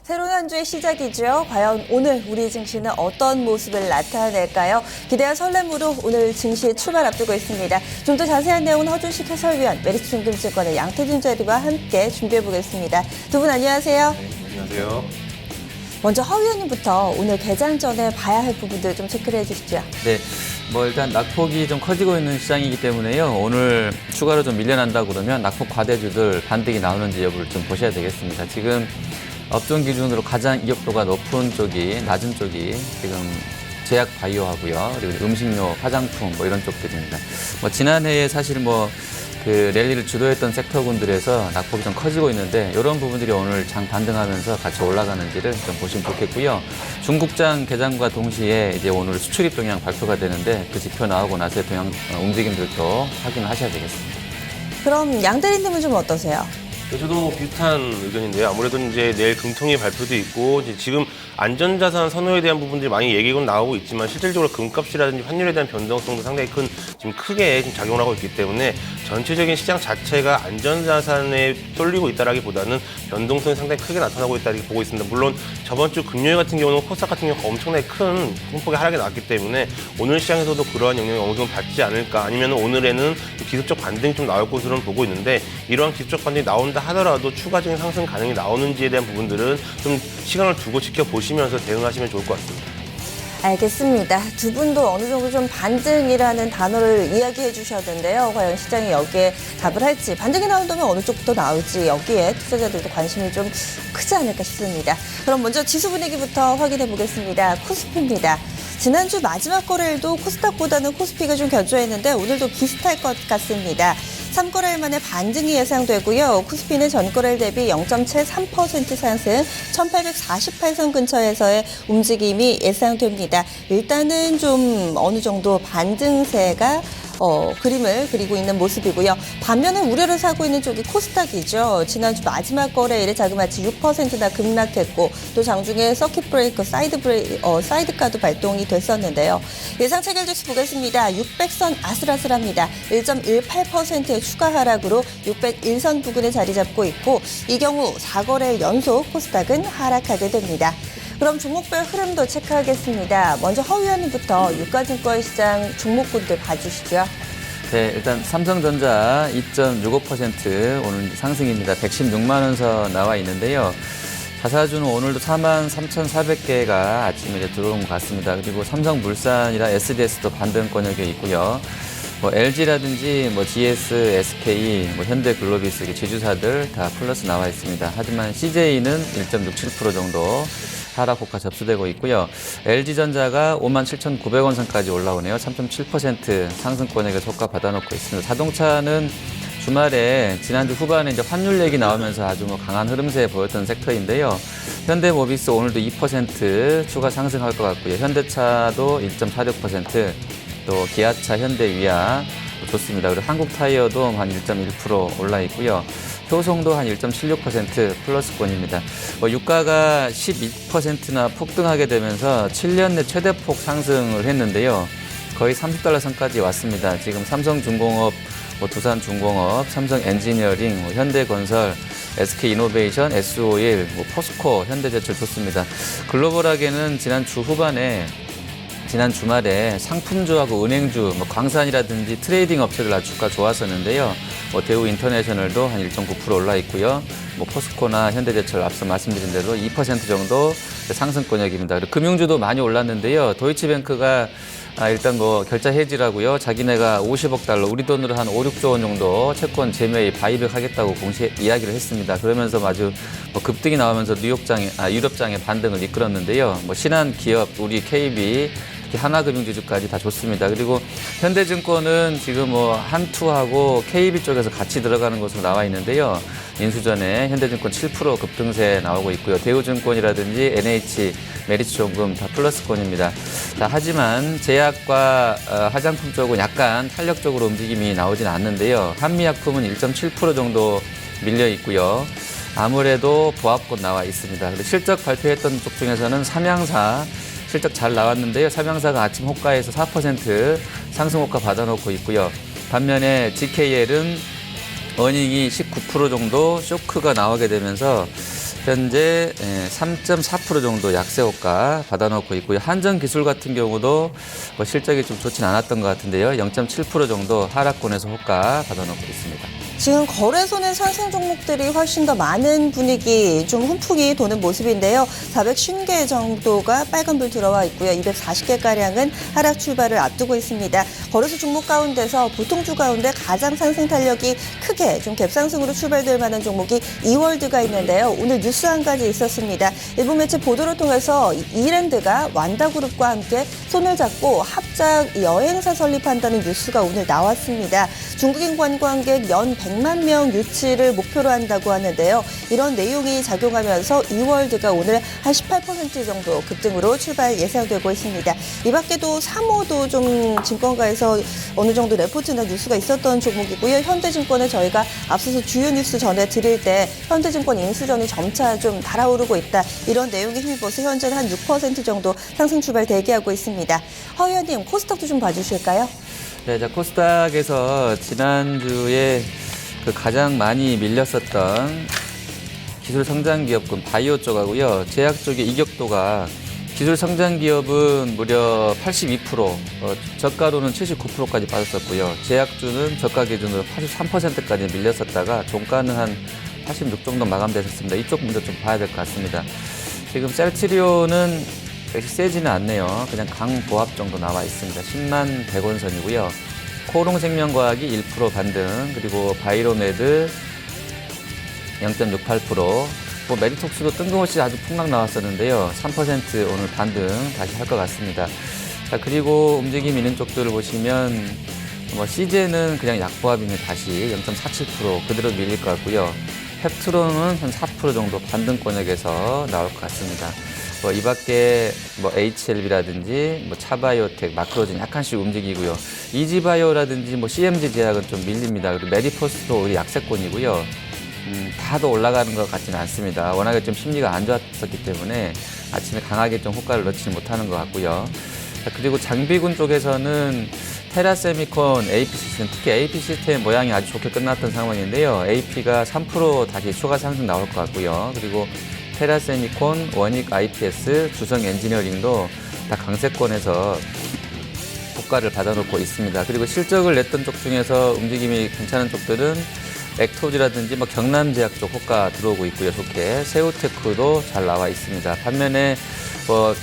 새로운 한 주의 시작이죠. 과연 오늘 우리 증시는 어떤 모습을 나타낼까요? 기대와 설렘으로 오늘 증시 출발 앞두고 있습니다. 좀 더 자세한 내용은 허준식 해설위원, 메리츠증권의 양태준 대리와 함께 준비해보겠습니다. 두 분 안녕하세요. 네, 안녕하세요. 먼저 허 위원님부터 오늘 개장 전에 봐야 할 부분들 좀 체크를 해주시죠. 네, 일단 낙폭이 좀 커지고 있는 시장이기 때문에요. 오늘 추가로 좀 밀려난다 그러면 낙폭 과대주들 반등이 나오는지 여부를 좀 보셔야 되겠습니다. 지금 업종 기준으로 가장 이격도가 높은 쪽이, 낮은 쪽이 지금 제약 바이오하고요. 그리고 음식료, 화장품 이런 쪽들입니다. 지난해에 사실 그 랠리를 주도했던 섹터군들에서 낙폭이 좀 커지고 있는데 이런 부분들이 오늘 장 반등하면서 같이 올라가는지를 좀 보시면 좋겠고요. 중국장 개장과 동시에 이제 오늘 수출입 동향 발표가 되는데 그 지표 나오고 나서의 동향 움직임들도 확인을 하셔야 되겠습니다. 그럼 양 대리님은 좀 어떠세요? 네, 저도 비슷한 의견인데요. 아무래도 이제 내일 금통위 발표도 있고 이제 지금 안전자산 선호에 대한 부분들이 많이 얘기가 나오고 있지만 실질적으로 금값이라든지 환율에 대한 변동성도 상당히 지금 크게 지금 작용을 하고 있기 때문에 전체적인 시장 자체가 안전자산에 쏠리고 있다라기보다는 변동성이 상당히 크게 나타나고 있다 이렇게 보고 있습니다. 물론 저번 주 금요일 같은 경우는 코스닥 같은 경우가 엄청나게 큰 폭의 하락이 나왔기 때문에 오늘 시장에서도 그러한 영향이 어느 정도 받지 않을까, 아니면 오늘에는 기술적 반등이 좀 나올 것으로는 보고 있는데 이러한 기술적 반등이 나온다 하더라도 추가적인 상승 가능이 나오는지에 대한 부분들은 좀 시간을 두고 지켜보시면서 대응하시면 좋을 것 같습니다. 알겠습니다. 두 분도 어느 정도 좀 반등이라는 단어를 이야기해 주셨는데요. 과연 시장이 여기에 답을 할지, 반등이 나온다면 어느 쪽부터 나올지 여기에 투자자들도 관심이 좀 크지 않을까 싶습니다. 그럼 먼저 지수 분위기부터 확인해 보겠습니다. 코스피입니다. 지난주 마지막 거래일도 코스닥보다는 코스피가 좀 견조했는데 오늘도 비슷할 것 같습니다. 3거래일 만에 반등이 예상되고요. 코스피는 전거래일 대비 0.73% 상승, 1848선 근처에서의 움직임이 예상됩니다. 일단은 좀 어느 정도 반등세가 그림을 그리고 있는 모습이고요. 반면에 우려를 사고 있는 쪽이 코스닥이죠. 지난주 마지막 거래일에 자그마치 6%나 급락했고 또 장중에 서킷 브레이커, 사이드카도 발동이 됐었는데요. 예상 체결지수 보겠습니다. 600선 아슬아슬합니다. 1.18%의 추가 하락으로 601선 부근에 자리 잡고 있고 이 경우 4거래일 연속 코스닥은 하락하게 됩니다. 그럼 종목별 흐름도 체크하겠습니다. 먼저 허 위원님부터 유가증권 시장 종목군들 봐주시죠. 네, 일단 삼성전자 2.65% 오늘 상승입니다. 116만 원선 나와 있는데요. 자사주는 오늘도 43,400개가 아침에 이제 들어온 것 같습니다. 그리고 삼성물산이나 SDS도 반등 권역에 있고요. LG라든지 GS, SK, 현대글로비스 지주사들 다 플러스 나와 있습니다. 하지만 CJ는 1.67% 정도 하락 호가 접수되고 있고요. LG전자가 57,900원 선까지 올라오네요. 3.7% 상승권액을 속가 받아놓고 있습니다. 자동차는 주말에 지난주 후반에 이제 환율 얘기 나오면서 아주 강한 흐름세 보였던 섹터인데요. 현대모비스 오늘도 2% 추가 상승할 것 같고요. 현대차도 1.46%, 또 기아차, 현대위아 좋습니다. 그리고 한국타이어도 한 1.1% 올라 있고요. 효송도 한 1.76% 플러스권입니다. 유가가 12%나 폭등하게 되면서 7년 내 최대폭 상승을 했는데요. 거의 30달러 선까지 왔습니다. 지금 삼성중공업, 두산중공업, 삼성엔지니어링, 현대건설, SK이노베이션, S-오일, 포스코, 현대제철 좋습니다. 글로벌하게는 지난 주말에 상품주하고 은행주, 광산이라든지 트레이딩 업체들 아주 주가 좋았었는데요. 대우 인터내셔널도 한 1.9% 올라 있고요. 포스코나 현대제철 앞서 말씀드린 대로 2% 정도 상승권역입니다. 그리고 금융주도 많이 올랐는데요. 도이치뱅크가 일단 결자 해지라고요. 자기네가 50억 달러, 우리 돈으로 한 5, 6조 원 정도 채권 재매입 바이백 하겠다고 공시 이야기를 했습니다. 그러면서 아주 급등이 나오면서 유럽장에 반등을 이끌었는데요. 신한 기업, 우리 KB, 하나금융지주까지 다 좋습니다. 그리고 현대증권은 지금 한투하고 KB 쪽에서 같이 들어가는 것으로 나와 있는데요. 인수전에 현대증권 7% 급등세 나오고 있고요. 대우증권이라든지 NH, 메리츠존금 다 플러스권입니다. 자, 하지만 제약과 화장품 쪽은 약간 탄력적으로 움직임이 나오진 않는데요. 한미약품은 1.7% 정도 밀려 있고요. 아무래도 보합권 나와 있습니다. 그리고 실적 발표했던 쪽 중에서는 삼양사 실적 잘 나왔는데요. 삼양사가 아침 호가에서 4% 상승 호가 받아놓고 있고요. 반면에 GKL은 어닝이 19% 정도 쇼크가 나오게 되면서 현재 3.4% 정도 약세 호가 받아놓고 있고요. 한전기술 같은 경우도 뭐 실적이 좀 좋진 않았던 것 같은데요. 0.7% 정도 하락권에서 호가 받아놓고 있습니다. 지금 거래소는 상승 종목들이 훨씬 더 많은 분위기, 좀 훈풍이 도는 모습인데요. 450개 정도가 빨간불 들어와 있고요. 240개가량은 하락 출발을 앞두고 있습니다. 거래소 종목 가운데서 보통주 가운데 가장 상승 탄력이 크게 좀 갭상승으로 출발될 만한 종목이 이월드가 있는데요. 오늘 뉴스 한 가지 있었습니다. 일부 매체 보도를 통해서 이랜드가 완다그룹과 함께 손을 잡고 합작 여행사 설립한다는 뉴스가 오늘 나왔습니다. 중국인 관광객 연 100만 명 유치를 목표로 한다고 하는데요. 이런 내용이 작용하면서 이월드가 오늘 한 18% 정도 급등으로 출발 예상되고 있습니다. 이 밖에도 3호도 좀 증권가에서 어느 정도 레포트나 뉴스가 있었던 종목이고요. 현대증권에 저희가 앞서서 주요 뉴스 전해드릴 때 현대증권 인수전이 점차 좀 달아오르고 있다. 이런 내용에 힘입어서 현재는 한 6% 정도 상승 출발 대기하고 있습니다. 허 의원님, 코스닥도 좀 봐주실까요? 네, 자, 코스닥에서 지난주에 그 가장 많이 밀렸었던 기술 성장 기업군 바이오 쪽하고요. 제약 쪽의 이격도가 기술 성장 기업은 무려 82%, 저가로는 79%까지 빠졌었고요. 제약주는 저가 기준으로 83%까지 밀렸었다가 종가는 한 86 정도 마감됐었습니다. 이쪽 문제 좀 봐야 될 것 같습니다. 지금 셀트리온은 역시 세지는 않네요. 그냥 강보합 정도 나와 있습니다. 10만 100원 선이고요. 코롱생명과학이 1% 반등, 그리고 바이로메드 0.68%, 뭐 메디톡스도 뜬금없이 아주 폭락 나왔었는데요. 3% 오늘 반등 다시 할 것 같습니다. 자, 그리고 움직임 있는 쪽들을 보시면 뭐 CJ는 그냥 약보합이면 다시 0.47% 그대로 밀릴 것 같고요. 펩트론은 한 4% 정도 반등권역에서 나올 것 같습니다. 뭐 이 밖에 뭐 HLB라든지 뭐 차바이오텍, 마크로진 약간씩 움직이고요. 이지바이오라든지 뭐 CMG 제약은 좀 밀립니다. 그리고 메디포스도 우리 약세권이고요. 다도 올라가는 것 같지는 않습니다. 워낙에 좀 심리가 안 좋았었기 때문에 아침에 강하게 좀 호가를 넣지 못하는 것 같고요. 자, 그리고 장비군 쪽에서는 테라세미콘, AP 시스템, 특히 AP 시스템 모양이 아주 좋게 끝났던 상황인데요. AP가 3% 다시 추가 상승 나올 것 같고요. 그리고 테라세미콘, 원익 IPS, 주성 엔지니어링도 다 강세권에서 호가를 받아놓고 있습니다. 그리고 실적을 냈던 쪽 중에서 움직임이 괜찮은 쪽들은 액토지라든지 뭐 경남제약 쪽 호가 들어오고 있고요. 좋게 세우테크도 잘 나와 있습니다. 반면에 뭐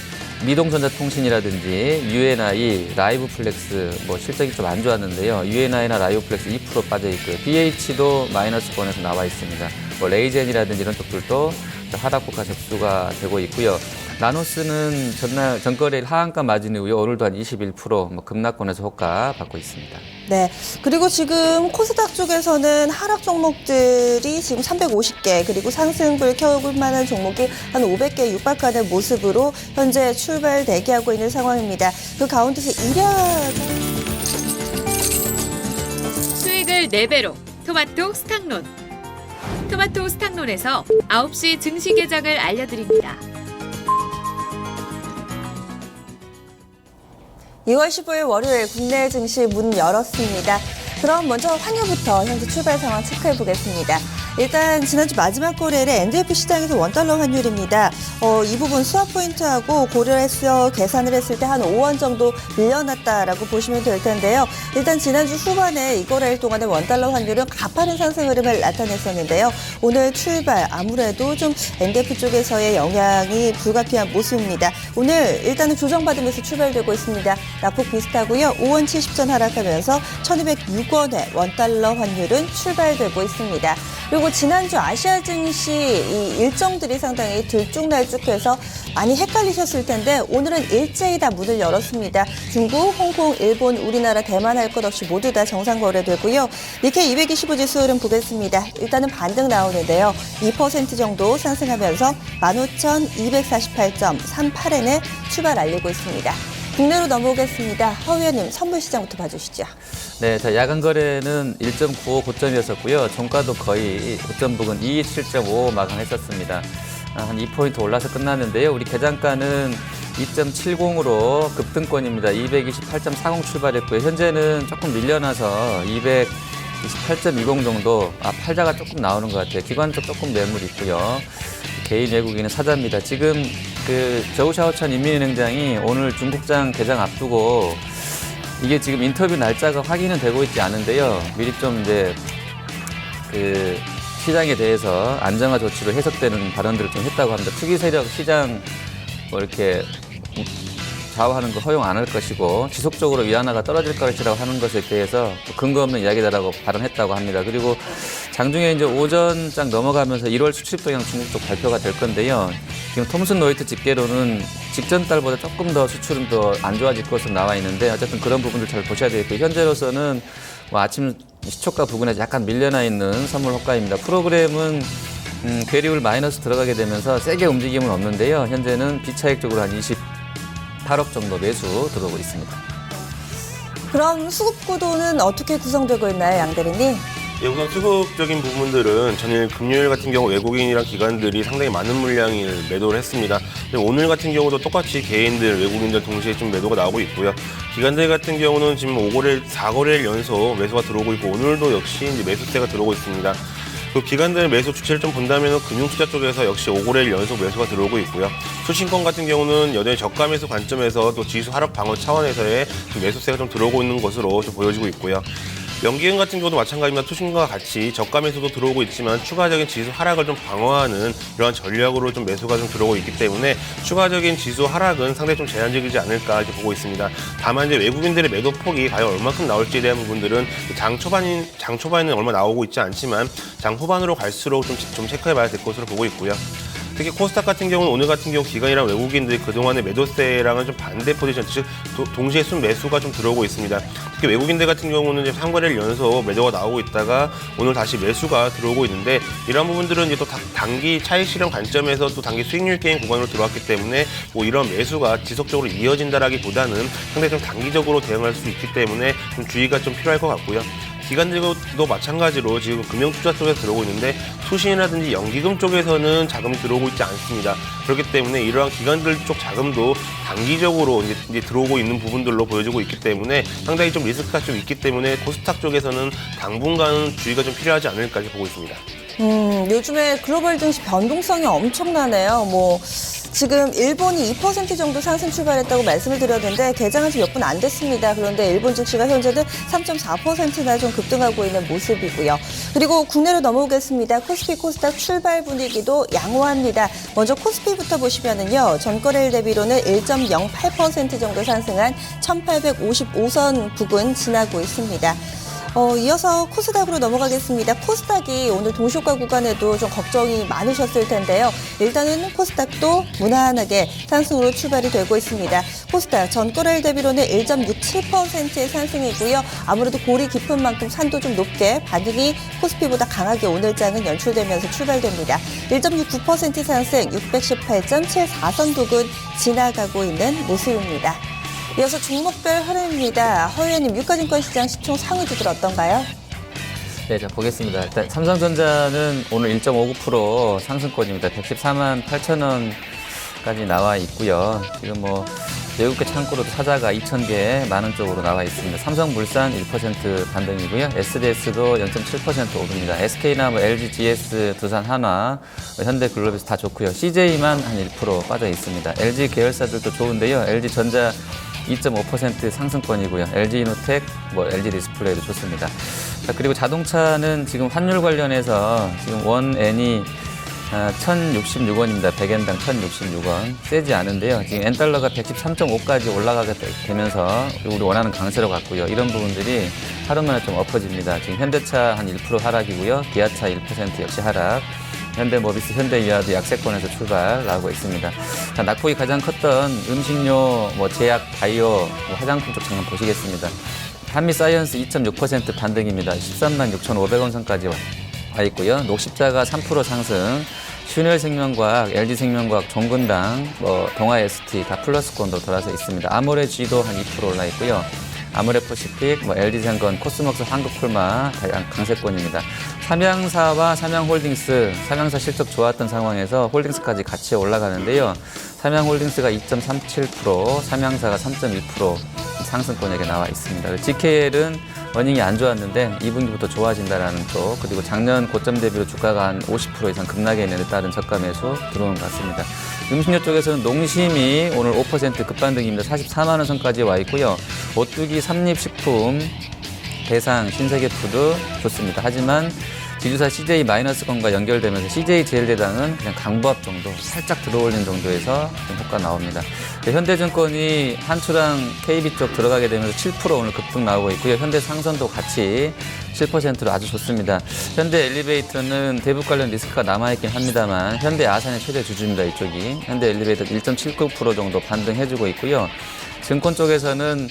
미동전자통신이라든지 UNI, 라이브플렉스 뭐 실적이 좀 안 좋았는데요. UNI나 라이브플렉스 2% 빠져 있고요. BH도 마이너스권에서 나와 있습니다. 뭐 레이젠이라든지 이런 쪽들도 하락국가 접수가 되고 있고요. 나노스는 전거래일 하한가 마진이고요. 오늘도 한 21% 뭐 급락권에서 호가 받고 있습니다. 네. 그리고 지금 코스닥 쪽에서는 하락 종목들이 지금 350개, 그리고 상승을 켜볼 만한 종목이 한 500개 육박하는 모습으로 현재 출발 대기하고 있는 상황입니다. 그 가운데서 수익을 4배로 토마토 스탁론. 토마토 스탁론에서 9시 증시 개장을 알려드립니다. 2월 15일 월요일 국내 증시 문 열었습니다. 그럼 먼저 환율부터 현재 출발 상황 체크해 보겠습니다. 일단 지난주 마지막 거래일에 NDF 시장에서 원달러 환율입니다. 이 부분 수합 포인트하고 고려해서 계산을 했을 때 한 5원 정도 밀려났다라고 보시면 될 텐데요. 일단 지난주 후반에 이 거래일 동안의 원달러 환율은 가파른 상승 흐름을 나타냈었는데요. 오늘 출발 아무래도 좀 NDF 쪽에서의 영향이 불가피한 모습입니다. 오늘 일단은 조정받으면서 출발되고 있습니다. 낙폭 비슷하고요. 5원 70전 하락하면서 1206원의 원달러 환율은 출발되고 있습니다. 그리고 지난주 아시아 증시 이 일정들이 상당히 들쭉날쭉해서 많이 헷갈리셨을 텐데 오늘은 일제히 다 문을 열었습니다. 중국, 홍콩, 일본, 우리나라, 대만 할 것 없이 모두 다 정상 거래되고요. 니케이 225 지수 흐름 보겠습니다. 일단은 반등 나오는데요. 2% 정도 상승하면서 15,248.38엔에 출발 알리고 있습니다. 국내로 넘어오겠습니다. 허 의원님, 선물시장부터 봐주시죠. 네, 자, 야간 거래는 1.95 고점이었었고요. 종가도 거의 고점 부근 27.5 마감했었습니다. 한 2포인트 올라서 끝났는데요. 우리 계장가는 2.70으로 급등권입니다. 228.40 출발했고요. 현재는 조금 밀려나서 228.20 정도, 팔자가 조금 나오는 것 같아요. 기관 쪽 조금 매물 있고요. 개인 외국인은 사자입니다. 지금 그 저우샤오찬 인민은행장이 오늘 중국장 개장 앞두고 이게 지금 인터뷰 날짜가 확인은 되고 있지 않은데요. 미리 좀 이제 그 시장에 대해서 안정화 조치로 해석되는 발언들을 좀 했다고 합니다. 투기 세력 시장 뭐 이렇게 좌우하는 거 허용 안 할 것이고 지속적으로 위안화가 떨어질 것이라고 하는 것에 대해서 근거 없는 이야기다라고 발언했다고 합니다. 그리고 장중에 이제 오전장 넘어가면서 1월 수출 동향 중국 쪽 발표가 될 건데요. 지금 톰슨 로이터 집계로는 직전 달보다 조금 더 수출은 더 안 좋아질 것으로 나와 있는데 어쨌든 그런 부분들 잘 보셔야 되겠고 현재로서는 뭐 아침 시초가 부근에 약간 밀려나 있는 선물 호가입니다. 프로그램은 괴리율 마이너스 들어가게 되면서 세게 움직임은 없는데요. 현재는 비차익적으로 한 28억 정도 매수 들어오고 있습니다. 그럼 수급 구도는 어떻게 구성되고 있나요, 양 대리님? 예, 우선 수급적인 부분들은 전일 금요일 같은 경우 외국인이랑 기관들이 상당히 많은 물량을 매도를 했습니다. 오늘 같은 경우도 똑같이 개인들, 외국인들 동시에 좀 매도가 나오고 있고요. 기관들 같은 경우는 지금 4거래일 연속 매수가 들어오고 있고 오늘도 역시 이제 매수세가 들어오고 있습니다. 그 기관들 매수 주체를 좀 본다면 금융투자 쪽에서 역시 5거래일 연속 매수가 들어오고 있고요. 수신권 같은 경우는 여전히 저가 매수 관점에서 또 지수 하락 방어 차원에서의 매수세가 좀 들어오고 있는 것으로 좀 보여지고 있고요. 연기금 같은 경우도 마찬가지입니다. 투신과 같이 저가 매수도 들어오고 있지만 추가적인 지수 하락을 좀 방어하는 이러한 전략으로 좀 매수가 좀 들어오고 있기 때문에 추가적인 지수 하락은 상당히 좀 제한적이지 않을까 이렇게 보고 있습니다. 다만 이제 외국인들의 매도 폭이 과연 얼마큼 나올지에 대한 부분들은 장 초반에는 얼마 나오고 있지 않지만 장 후반으로 갈수록 좀 체크해봐야 될 것으로 보고 있고요. 특히 코스닥 같은 경우는 오늘 같은 경우 기관이랑 외국인들이 그동안의 매도세랑은 좀 반대 포지션, 즉 동시에 순 매수가 좀 들어오고 있습니다. 특히 외국인들 같은 경우는 이제 3거래일 연속 매도가 나오고 있다가 오늘 다시 매수가 들어오고 있는데 이런 부분들은 이제 또 단기 차익 실현 관점에서 또 단기 수익률 게임 구간으로 들어왔기 때문에 뭐 이런 매수가 지속적으로 이어진다라기보다는 상당히 좀 단기적으로 대응할 수 있기 때문에 좀 주의가 좀 필요할 것 같고요. 기관들도 마찬가지로 지금 금융투자 쪽에서 들어오고 있는데 투신이라든지 연기금 쪽에서는 자금이 들어오고 있지 않습니다. 그렇기 때문에 이러한 기관들 쪽 자금도 단기적으로 이제 들어오고 있는 부분들로 보여지고 있기 때문에 상당히 좀 리스크가 좀 있기 때문에 코스닥 쪽에서는 당분간은 주의가 좀 필요하지 않을까 보고 있습니다. 요즘에 글로벌 증시 변동성이 엄청나네요. 뭐 지금 일본이 2% 정도 상승 출발했다고 말씀을 드렸는데 개장한 지 몇 분 안 됐습니다. 그런데 일본 증시가 현재는 3.4%나 좀 급등하고 있는 모습이고요. 그리고 국내로 넘어오겠습니다. 코스피 코스닥 출발 분위기도 양호합니다. 먼저 코스피부터 보시면은요. 전거래일 대비로는 1.08% 정도 상승한 1855선 부근 지나고 있습니다. 이어서 코스닥으로 넘어가겠습니다. 코스닥이 오늘 동시효과 구간에도 좀 걱정이 많으셨을 텐데요. 일단은 코스닥도 무난하게 상승으로 출발이 되고 있습니다. 코스닥 전거래일 대비로는 1.67%의 상승이고요. 아무래도 골이 깊은 만큼 산도 좀 높게 반등이 코스피보다 강하게 오늘 장은 연출되면서 출발됩니다. 1.69% 상승 618.74선 부근 지나가고 있는 모습입니다. 이어서 종목별 흐름입니다. 허 의원님, 유가증권 시장 시총 상위주들 어떤가요? 네, 자 보겠습니다. 일단 삼성전자는 오늘 1.59% 상승권입니다. 114만 8천 원까지 나와 있고요. 지금 뭐 외국계 창고로도 사자가 2,000개 많은 쪽으로 나와 있습니다. 삼성물산 1% 반등이고요. SDS도 0.7% 오릅니다. SK나 뭐 LG, GS, 두산, 한화, 현대글로비스 다 좋고요. CJ만 한 1% 빠져 있습니다. LG 계열사들도 좋은데요. LG전자 2.5% 상승권이고요. LG이노텍, 뭐 LG디스플레이도 좋습니다. 자, 그리고 자동차는 지금 환율 관련해서 지금 원엔이 1,066원입니다. 100엔당 1,066원. 세지 않은데요. 지금 엔달러가 113.5까지 올라가게 되면서 우리 원하는 강세로 갔고요. 이런 부분들이 하루 만에 좀 엎어집니다. 지금 현대차 한 1% 하락이고요. 기아차 1% 역시 하락. 현대모비스, 현대위아도 약세권에서 출발 나오고 있습니다. 자, 낙폭이 가장 컸던 음식료, 뭐 제약, 바이오, 뭐 화장품 쪽 잠깐 보시겠습니다. 한미사이언스 2.6% 반등입니다. 13만 6,500원 선까지 와 있고요. 녹십자가 3% 상승, 슈넬생명과학, LG생명과학, 종근당, 뭐 동아ST 다 플러스권도 돌아서 있습니다. 아모레G도 한 2% 올라 있고요. 아모레퍼시픽, 뭐 LG생건, 코스목스, 한국콜마 다 강세권입니다. 삼양사와 삼양홀딩스, 삼양사 실적 좋았던 상황에서 홀딩스까지 같이 올라가는데요. 삼양홀딩스가 2.37%, 삼양사가 3.1% 상승권역에 나와 있습니다. GKL은 어닝이 안 좋았는데 2분기부터 좋아진다라는 쪽, 그리고 작년 고점 대비로 주가가 한 50% 이상 급락에 있는 데 따른 저가 매수 들어오는 것 같습니다. 음식료 쪽에서는 농심이 오늘 5% 급반등입니다. 44만 원 선까지 와 있고요. 오뚜기, 삼립식품, 대상, 신세계푸드 좋습니다. 하지만 지주사 CJ-건과 연결되면서 CJ제일대당은 그냥 강보합 정도, 살짝 들어올린 정도에서 좀 효과 나옵니다. 현대증권이 한초랑 KB 쪽 들어가게 되면서 7% 오늘 급등 나오고 있고요. 현대상선도 같이 7%로 아주 좋습니다. 현대엘리베이터는 대북 관련 리스크가 남아있긴 합니다만 현대아산의 최대 주주입니다. 이쪽이. 현대엘리베이터 1.79% 정도 반등해주고 있고요. 증권 쪽에서는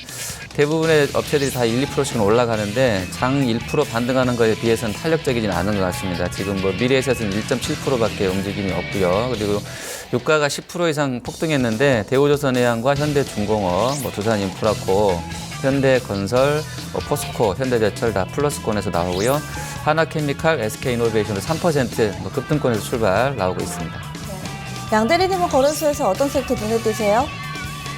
대부분의 업체들이 다 1, 2%씩은 올라가는데 장 1% 반등하는 것에 비해서는 탄력적이진 않은 것 같습니다. 지금 뭐 미래에셋은 1.7%밖에 움직임이 없고요. 그리고 유가가 10% 이상 폭등했는데 대우조선해양과 현대중공업, 뭐 두산인프라코, 현대건설, 포스코, 현대제철 다 플러스권에서 나오고요. 하나케미칼, SK이노베이션도 3% 급등권에서 출발 나오고 있습니다. 양 대리님은 거래소에서 어떤 섹터 눈에 띄세요?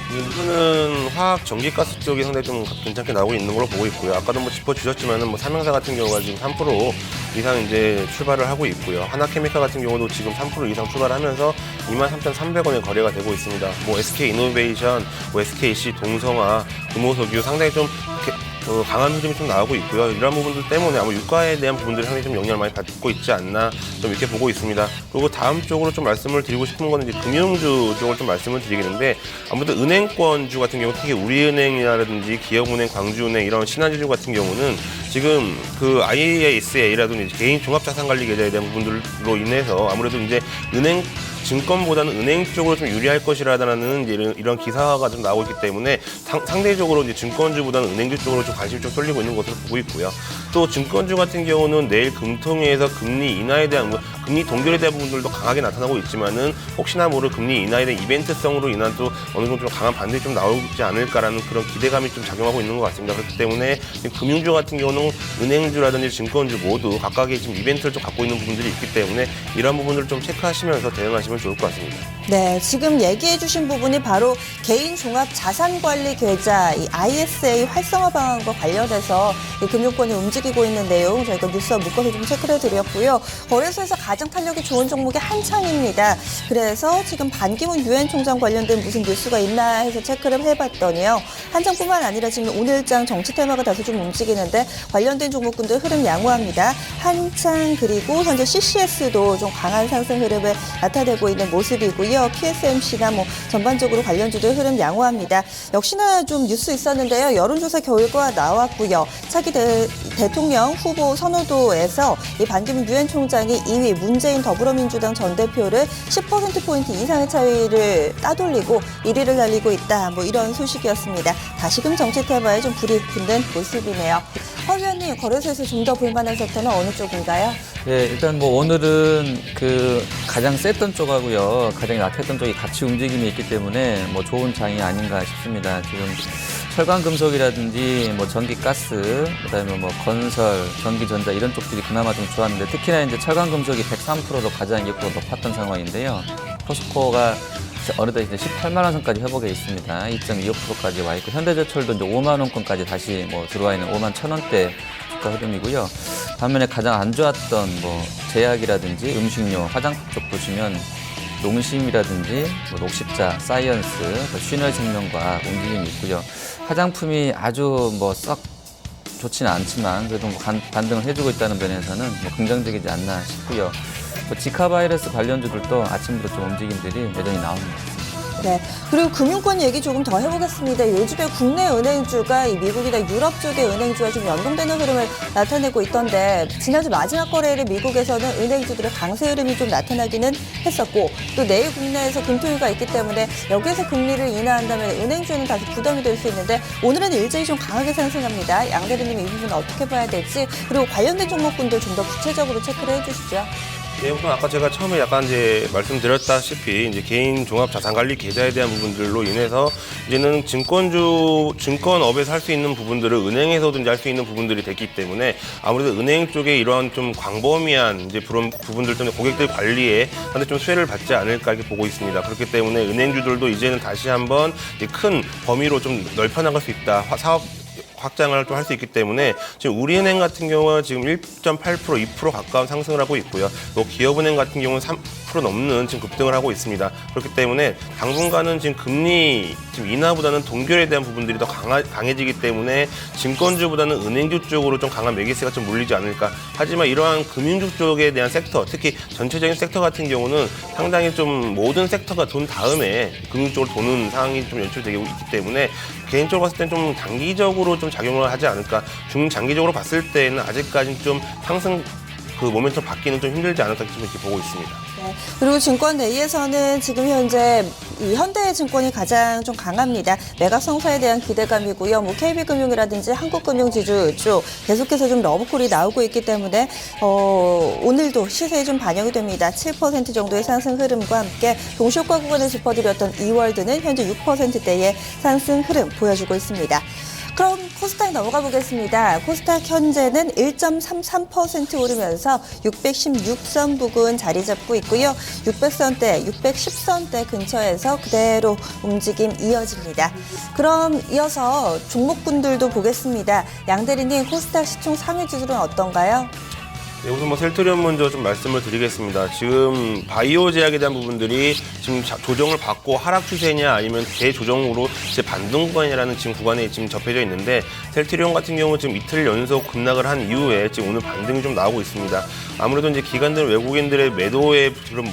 우선은 화학, 전기가스 쪽이 상당히 좀 괜찮게 나오고 있는 걸로 보고 있고요. 아까도 뭐 짚어주셨지만은 뭐 삼양사 같은 경우가 지금 3% 이상 이제 출발을 하고 있고요. 하나케미칼 같은 경우도 지금 3% 이상 출발하면서 23,300원에 거래가 되고 있습니다. 뭐 SK이노베이션, 뭐 SKC, 동성화, 금호석유 상당히 좀 강한 흐름이 좀 나오고 있고요. 이런 부분들 때문에 아마 유가에 대한 부분들이 상당히 좀 영향을 많이 받고 있지 않나 좀 이렇게 보고 있습니다. 그리고 다음 쪽으로 좀 말씀을 드리고 싶은 거는 이제 금융주 쪽을 좀 말씀을 드리겠는데 아무래도 은행권주 같은 경우 특히 우리은행이라든지 기업은행, 광주은행 이런 신한지주 같은 경우는 지금 그 IASA라든지 개인 종합자산관리 계좌에 대한 부분들로 인해서 아무래도 이제 증권보다는 은행 쪽으로 좀 유리할 것이라는 이제 이런 기사가 좀 나오고 있기 때문에 상대적으로 이제 증권주보다는 은행주 쪽으로 좀 관심이 좀 쏠리고 있는 것으로 보고 있고요. 또 증권주 같은 경우는 내일 금통위에서 금리 인하에 대한 금리 동결에 대한 부분들도 강하게 나타나고 있지만은 혹시나 모를 금리 인하에 대한 이벤트성으로 인한 또 어느 정도 좀 강한 반등이 좀 나오지 않을까라는 그런 기대감이 좀 작용하고 있는 것 같습니다. 그렇기 때문에 금융주 같은 경우는 은행주라든지 증권주 모두 각각의 지금 이벤트를 좀 갖고 있는 부분들이 있기 때문에 이런 부분들을 좀 체크하시면서 대응하시면 좋을 것 같습니다. 네, 지금 얘기해 주신 부분이 바로 개인 종합 자산관리 계좌 이 ISA 활성화 방안과 관련해서 이 금융권이 움직이고 있는 내용 저희가 뉴스와 묶어서 좀 체크를 해드렸고요. 거래소에서 가장 탄력이 좋은 종목이 한창입니다. 그래서 지금 반기문 유엔 총장 관련된 무슨 뉴스가 있나 해서 체크를 해봤더니요. 한창뿐만 아니라 지금 오늘장 정치 테마가 다소 좀 움직이는데 관련된 종목군들 흐름 양호합니다. 한창 그리고 현재 CCS도 좀 강한 상승 흐름을 나타내고 있는 모습이고요. PSMC나 뭐 전반적으로 관련주들 흐름 양호합니다. 역시나 좀 뉴스 있었는데요. 여론조사 결과 나왔고요. 차기 대통령 후보 선호도에서 이 반기문 유엔 총장이 2위 문재인 더불어민주당 전 대표를 10%포인트 이상의 차이를 따돌리고 1위를 달리고 있다. 뭐 이런 소식이었습니다. 다시금 정치 테마에 좀 불이 붙는 모습이네요. 허 위원님, 거래소에서 좀 더 볼만한 섹터는 어느 쪽인가요? 네, 일단 뭐 오늘은 그 가장 셌던 쪽하고요, 가장 약했던 쪽이 같이 움직임이 있기 때문에 뭐 좋은 장이 아닌가 싶습니다. 지금 철강금속이라든지 뭐 전기가스, 그다음에 뭐 건설, 전기전자 이런 쪽들이 그나마 좀 좋았는데 특히나 이제 철강금속이 103%로 가장 이익보다 높았던 상황인데요. 포스코가 어느덧 이제 18만 원 선까지 회복해 있습니다. 2.25%까지 와 있고 현대제철도 이제 5만 원권까지 다시 뭐 들어와 있는 5만 1,000원대 주가 흐름이고요. 반면에 가장 안 좋았던 뭐 제약이라든지 음식료, 화장품 쪽 보시면 농심이라든지 뭐 녹십자, 사이언스, 신월생명과 움직임이 있고요. 화장품이 아주 뭐 썩 좋지는 않지만 그래도 뭐 반등을 해주고 있다는 면에서는 뭐 긍정적이지 않나 싶고요. 뭐 지카 바이러스 관련주들도 아침부터 좀 움직임들이 여전히 나오는 것 같습니다. 네. 그리고 금융권 얘기 조금 더 해보겠습니다. 요즘에 국내 은행주가 이 미국이나 유럽 쪽의 은행주와 좀 연동되는 흐름을 나타내고 있던데 지난주 마지막 거래일에 미국에서는 은행주들의 강세 흐름이 좀 나타나기는 했었고 또 내일 국내에서 금통위가 있기 때문에 여기에서 금리를 인하한다면 은행주는 다시 부담이 될 수 있는데 오늘은 일제히 좀 강하게 상승합니다. 양 대리님 이 부분 어떻게 봐야 될지 그리고 관련된 종목군들 좀 더 구체적으로 체크를 해주시죠. 네, 우선 아까 제가 처음에 약간 이제 말씀드렸다시피 이제 개인 종합 자산관리 계좌에 대한 부분들로 인해서 이제는 증권업에서 할 수 있는 부분들을 은행에서든지 할 수 있는 부분들이 됐기 때문에 아무래도 은행 쪽에 이러한 좀 광범위한 이제 그런 부분들 때문에 고객들 관리에 상당히 좀 수혜를 받지 않을까 이렇게 보고 있습니다. 그렇기 때문에 은행주들도 이제는 다시 한번 이제 큰 범위로 좀 넓혀나갈 수 있다. 확장을 좀 할 수 있기 때문에 지금 우리은행 같은 경우는 지금 1.8%, 2% 가까운 상승을 하고 있고요. 또 기업은행 같은 경우는 3% 넘는 지금 급등을 하고 있습니다. 그렇기 때문에 당분간은 지금 금리 지금 인하보다는 동결에 대한 부분들이 더 강해지기 때문에 증권주보다는 은행주 쪽으로 좀 강한 매기세가 좀 몰리지 않을까. 하지만 이러한 금융주 쪽에 대한 섹터, 특히 전체적인 섹터 같은 경우는 상당히 좀 모든 섹터가 돈 다음에 금융 쪽으로 도는 상황이 좀 연출되고 있기 때문에 개인적으로 봤을 땐 좀 단기적으로 좀 작용을 하지 않을까. 중장기적으로 봤을 때는 아직까지는 좀 상승 그 모멘텀 받기는 좀 힘들지 않을까 좀 이렇게 보고 있습니다. 네. 그리고 증권 내에서는 지금 현재 이 현대증권이 가장 좀 강합니다. 매각 성사에 대한 기대감이고요. 뭐 KB금융이라든지 한국금융지주 쪽 계속해서 좀 러브콜이 나오고 있기 때문에 오늘도 시세에 좀 반영이 됩니다. 7% 정도의 상승 흐름과 함께 동시효과 구간을 짚어드렸던 이월드는 현재 6%대의 상승 흐름 보여주고 있습니다. 그럼 코스닥 넘어가 보겠습니다. 코스닥 현재는 1.33% 오르면서 616선 부근 자리 잡고 있고요. 600선대, 610선대 근처에서 그대로 움직임 이어집니다. 그럼 이어서 종목군들도 보겠습니다. 양대리님, 코스닥 시총 상위 주들은 어떤가요? 네, 우선 뭐 셀트리온 먼저 좀 말씀을 드리겠습니다. 지금 바이오 제약에 대한 부분들이 지금 조정을 받고 하락 추세냐 아니면 대조정으로 이제 반등 구간이라는 지금 구간에 지금 접해져 있는데 셀트리온 같은 경우 지금 이틀 연속 급락을 한 이후에 지금 오늘 반등이 좀 나오고 있습니다. 아무래도 이제 기관들 외국인들의 매도의 그런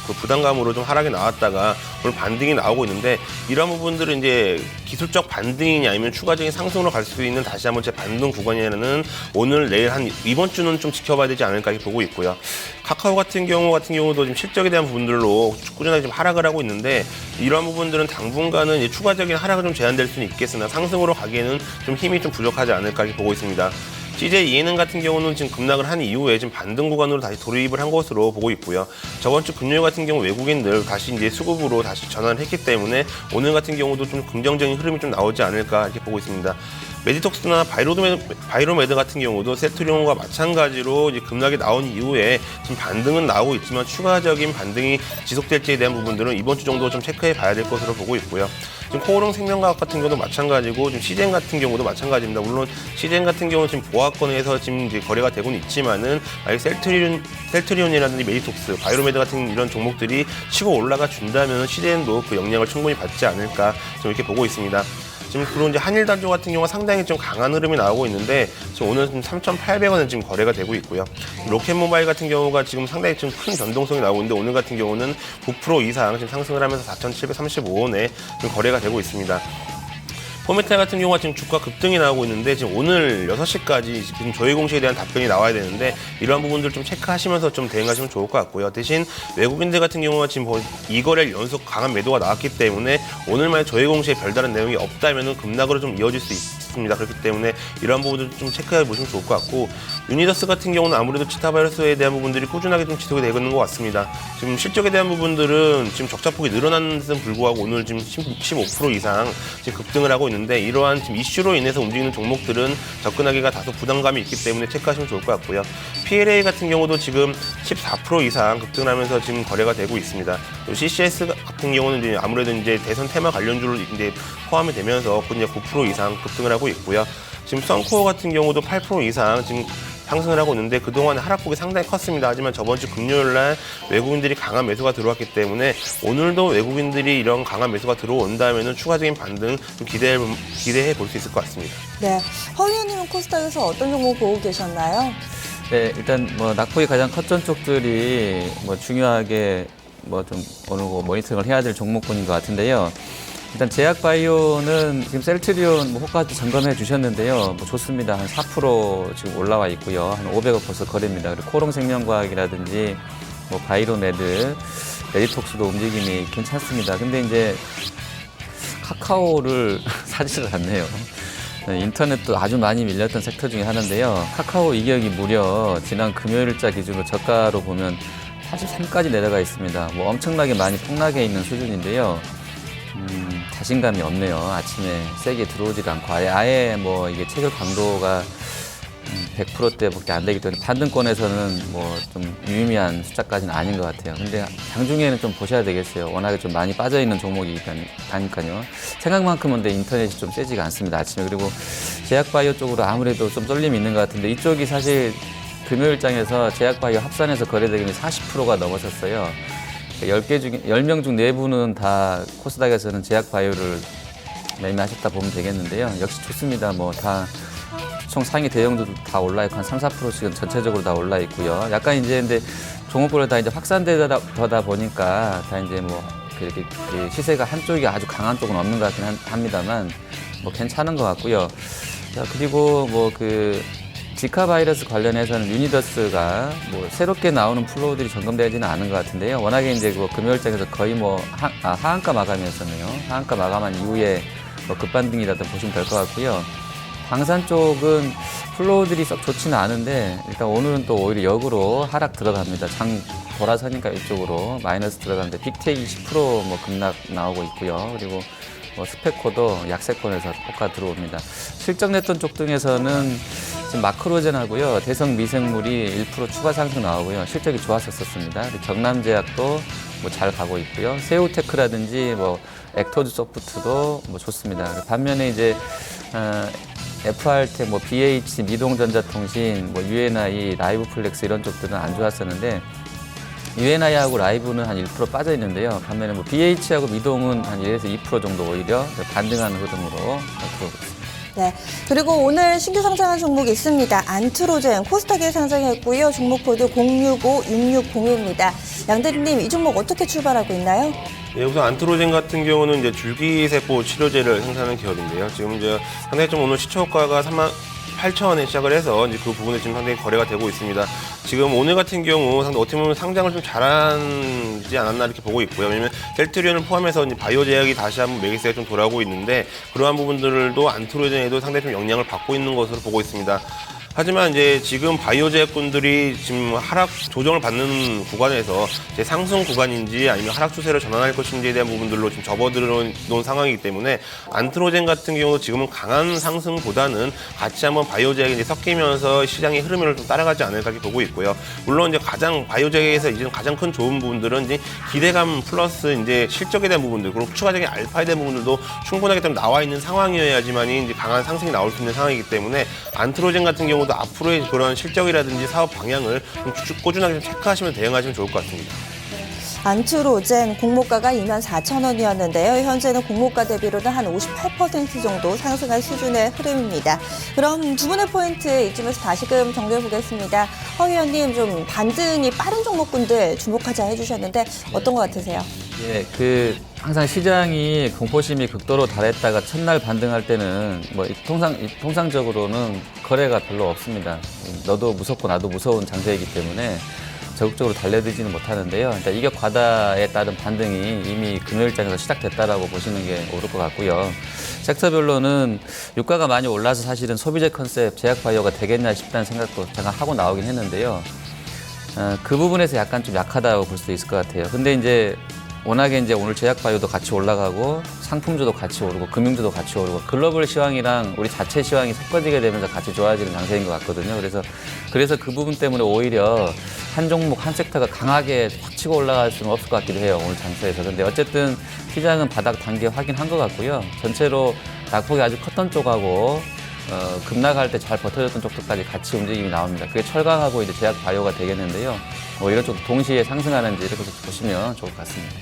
그 부담감으로 좀 하락이 나왔다가 오늘 반등이 나오고 있는데 이러한 부분들은 이제 기술적 반등이냐 아니면 추가적인 상승으로 갈 수 있는 다시 한번 제 반등 구간이냐는 오늘 내일 한 이번 주는 좀 지켜봐야 되지 않을까 이렇게 보고 있고요. 카카오 같은 경우도 지금 실적에 대한 부분들로 꾸준하게 좀 하락을 하고 있는데 이러한 부분들은 당분간은 이제 추가적인 하락은 좀 제한될 수는 있겠으나 상승으로 가기에는 좀 힘이 좀 부족하지 않을까 이렇게 보고 있습니다. CJ ENM 같은 경우는 지금 급락을 한 이후에 지금 반등 구간으로 다시 돌입을 한 것으로 보고 있고요. 저번 주 금요일 같은 경우 외국인들 다시 이제 수급으로 다시 전환을 했기 때문에 오늘 같은 경우도 좀 긍정적인 흐름이 좀 나오지 않을까 이렇게 보고 있습니다. 메디톡스나 바이로메드 같은 경우도 셀트리온과 마찬가지로 이제 급락이 나온 이후에 지금 반등은 나오고 있지만 추가적인 반등이 지속될지에 대한 부분들은 이번 주 정도 좀 체크해 봐야 될 것으로 보고 있고요. 지금 코오롱 생명과학 같은 경우도 마찬가지고 지금 시젠 같은 경우도 마찬가지입니다. 물론 시젠 같은 경우는 지금 보합권에서 지금 이제 거래가 되고는 있지만은 만약 셀트리온이라든지 메디톡스, 바이로메드 같은 이런 종목들이 치고 올라가 준다면 시젠도 그 영향을 충분히 받지 않을까 좀 이렇게 보고 있습니다. 지금 그리고 이제 한일단조 같은 경우가 상당히 좀 강한 흐름이 나오고 있는데 지금 오늘 지금 3,800원에 지금 거래가 되고 있고요. 로켓모바일 같은 경우가 지금 상당히 좀 큰 변동성이 나오고 있는데 오늘 같은 경우는 9% 이상 지금 상승을 하면서 4,735원에 지금 거래가 되고 있습니다. 포메탈 같은 경우가 지금 주가 급등이 나오고 있는데 지금 오늘 6시까지 지금 조회 공시에 대한 답변이 나와야 되는데 이러한 부분들 좀 체크하시면서 좀 대응하시면 좋을 것 같고요. 대신 외국인들 같은 경우가 지금 2거래일 연속 강한 매도가 나왔기 때문에 오늘만에 조회 공시에 별다른 내용이 없다면 급락으로 좀 이어질 수 있습니다. 그렇기 때문에 이러한 부분들 좀 체크해 보시면 좋을 것 같고 유니더스 같은 경우는 아무래도 치타바이러스에 대한 부분들이 꾸준하게 좀 지속이 되고 있는 것 같습니다. 지금 실적에 대한 부분들은 지금 적자폭이 늘어나는 데는 불구하고 오늘 지금 15% 이상 지금 급등을 하고 있는데 이러한 지금 이슈로 인해서 움직이는 종목들은 접근하기가 다소 부담감이 있기 때문에 체크하시면 좋을 것 같고요. PLA 같은 경우도 지금 14% 이상 급등하면서 지금 거래가 되고 있습니다. CCS 같은 경우는 이제 아무래도 이제 대선 테마 관련주를 이제 포함이 되면서 이제 9% 이상 급등을 하고 있고요. 지금 썬코어 같은 경우도 8% 이상 지금 상승을 하고 있는데 그동안 하락폭이 상당히 컸습니다. 하지만 저번 주 금요일 날 외국인들이 강한 매수가 들어왔기 때문에 오늘도 외국인들이 이런 강한 매수가 들어온다면 추가적인 반등 좀 기대해 볼 수 있을 것 같습니다. 네. 허 의원님은 코스닥에서 어떤 종목 보고 계셨나요? 네, 일단 뭐 낙폭이 가장 컸던 쪽들이 뭐 중요하게 뭐 좀 어느 거 모니터링을 해야 될 종목군인 것 같은데요. 일단 제약바이오는 지금 셀트리온 뭐 호가도 점검해 주셨는데요. 뭐 좋습니다. 한 4% 지금 올라와 있고요. 한 500억 벌써 거래입니다. 그리고 코롱생명과학이라든지 뭐 바이로메드, 메디톡스도 움직임이 괜찮습니다. 근데 이제 카카오를 사지를 않네요. 인터넷도 아주 많이 밀렸던 섹터 중에 하나인데요. 카카오 이격이 무려 지난 금요일자 기준으로 저가로 보면 83까지 내려가 있습니다. 뭐 엄청나게 많이 폭락해 있는 수준인데요. 자신감이 없네요. 아침에 세게 들어오지가 않고 아예 뭐 이게 체결 강도가 100%대밖에 안 되기 때문에 반등권에서는 뭐 좀 유의미한 숫자까지는 아닌 것 같아요. 근데 장중에는 좀 보셔야 되겠어요. 워낙에 좀 많이 빠져있는 종목이니까요. 생각만큼은 근데 인터넷이 좀 세지가 않습니다. 아침에. 그리고 제약바이오 쪽으로 아무래도 좀 쏠림이 있는 것 같은데 이쪽이 사실 금요일장에서 제약바이오 합산해서 거래대금이 40%가 넘어섰어요. 10명 중 4분은 다 코스닥에서는 제약바이오를 매매하셨다 보면 되겠는데요. 역시 좋습니다. 뭐 다 총 상위 대형도 다 올라 있고 한 3, 4%씩은 전체적으로 다 올라 있고요. 약간 이제 근데 종목별로 다 이제 확산되다 보니까 다 이제 뭐 그렇게 그 시세가 한쪽이 아주 강한 쪽은 없는 것 같긴 합니다만 뭐 괜찮은 것 같고요. 자, 그리고 뭐 그 지카 바이러스 관련해서는 유니더스가 뭐 새롭게 나오는 플로우들이 점검되지는 않은 것 같은데요. 워낙에 이제 그 금요일장에서 거의 뭐 하한가 마감이었었네요. 하한가 마감한 이후에 뭐 급반등이라도 보시면 될 것 같고요. 방산 쪽은 플로우들이 썩 좋지는 않은데 일단 오늘은 또 오히려 역으로 하락 들어갑니다. 장 돌아서니까 이쪽으로 마이너스 들어가는데 빅테이 10%뭐 급락 나오고 있고요. 그리고 뭐 스페코도 약세권에서 호가 들어옵니다. 실적 냈던 쪽 등에서는 지금 마크로젠하고요. 대성 미생물이 1% 추가 상승 나오고요. 실적이 좋았었습니다. 경남제약도 뭐 잘 가고 있고요. 세우테크라든지 뭐 액터즈 소프트도 뭐 좋습니다. 반면에 이제 FR텍, 뭐 BH, 미동전자통신, 뭐 UNI, 라이브플렉스 이런 쪽들은 안 좋았었는데 UNI하고 라이브는 한 1% 빠져 있는데요. 반면에 뭐 BH하고 미동은 한 1에서 2% 정도 오히려 반등하는 흐름으로 들어오고 있습니다. 네. 그리고 오늘 신규 상장한 종목이 있습니다. 안트로젠 코스닥에 상장했고요. 종목 코드 065660입니다. 양 대리님, 이 종목 어떻게 출발하고 있나요? 예, 우선 안트로젠 같은 경우는 이제 줄기세포 치료제를 생산하는 기업인데요. 지금 이제 상당히 좀 오늘 시초가가 38,000원에 시작을 해서 이제 그 부분에 지금 상당히 거래가 되고 있습니다. 지금 오늘 같은 경우 상당히 어떻게 보면 상장을 좀 잘하지 않았나 이렇게 보고 있고요. 왜냐면 셀트리온을 포함해서 이제 바이오 제약이 다시 한번 매기세가 좀 돌아오고 있는데 그러한 부분들도 안트로젠에도 상당히 좀 영향을 받고 있는 것으로 보고 있습니다. 하지만 이제 지금 바이오 제약군들이 지금 하락 조정을 받는 구간에서 이제 상승 구간인지 아니면 하락 추세를 전환할 것인지에 대한 부분들로 지금 접어들어놓은 상황이기 때문에 안트로젠 같은 경우도 지금은 강한 상승보다는 같이 한번 바이오 제약이 이제 섞이면서 시장의 흐름을 좀 따라가지 않을까 이렇게 보고 있고요. 물론 이제 가장 바이오 제약에서 이제 가장 큰 좋은 부분들은 이제 기대감 플러스 이제 실적에 대한 부분들 그리고 추가적인 알파에 대한 부분들도 충분하게 좀 나와 있는 상황이어야지만이 이제 강한 상승이 나올 수 있는 상황이기 때문에 안트로젠 같은 경우 앞으로의 그런 실적이라든지 사업 방향을 좀 꾸준하게 좀 체크하시면 대응하시면 좋을 것 같습니다. 안트로젠 공모가가 24,000원이었는데요. 현재는 공모가 대비로는 한 58% 정도 상승한 수준의 흐름입니다. 그럼 두 분의 포인트 이쯤에서 다시금 정리해 보겠습니다. 허 의원님, 좀 반등이 빠른 종목군들 주목하자 해주셨는데 어떤 것 같으세요? 예, 항상 시장이 공포심이 극도로 달했다가 첫날 반등할 때는 뭐 통상적으로는 거래가 별로 없습니다. 너도 무섭고 나도 무서운 장세이기 때문에 적극적으로 달려들지는 못하는데요. 일단 이격 과다에 따른 반등이 이미 금요일장에서 시작됐다라고 보시는 게 옳을 것 같고요. 섹터별로는 유가가 많이 올라서 사실은 소비재 컨셉 제약 바이오가 되겠나 싶다는 생각도 제가 하고 나오긴 했는데요. 그 부분에서 약간 좀 약하다고 볼 수도 있을 것 같아요. 근데 이제 워낙에 이제 오늘 제약 바이오도 같이 올라가고 상품주도 같이 오르고 금융주도 같이 오르고 글로벌 시황이랑 우리 자체 시황이 섞어지게 되면서 같이 좋아지는 장세인 것 같거든요. 그래서 그 부분 때문에 오히려 한 종목 한 섹터가 강하게 확 치고 올라갈 수는 없을 것 같기도 해요. 오늘 장세에서. 근데 어쨌든 시장은 바닥 단계 확인한 것 같고요. 전체로 낙폭이 아주 컸던 쪽하고 급락할 때 잘 버텨줬던 쪽들까지 같이 움직임이 나옵니다. 그게 철강하고 이제 제약 바이오가 되겠는데요. 뭐 이런 쪽 동시에 상승하는지 이렇게 보시면 좋을 것 같습니다.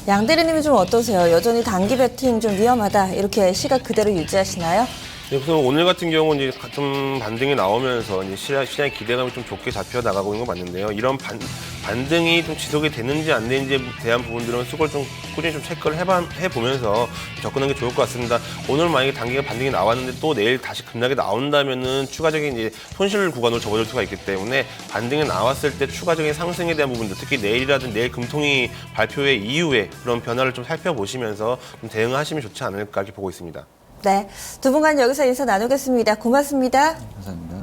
양 대리님이 좀 어떠세요? 여전히 단기 배팅 좀 위험하다 이렇게 시각 그대로 유지하시나요? 네, 그래서 오늘 같은 경우는 이제 좀 반등이 나오면서 이제 시장의 기대감이 좀 좋게 잡혀 나가고 있는 거 맞는데요. 이런 반등이 좀 지속이 되는지 안 되는지에 대한 부분들은 그걸 좀 꾸준히 좀 체크를 해보면서 접근하는 게 좋을 것 같습니다. 오늘 만약에 단기가 반등이 나왔는데 또 내일 다시 급락이 나온다면은 추가적인 이제 손실 구간으로 접어들 수가 있기 때문에 반등이 나왔을 때 추가적인 상승에 대한 부분들, 특히 내일이라든 내일 금통위 발표회 이후에 그런 변화를 좀 살펴보시면서 좀 대응하시면 좋지 않을까 이렇게 보고 있습니다. 네, 두 분간 여기서 인사 나누겠습니다. 고맙습니다. 감사합니다.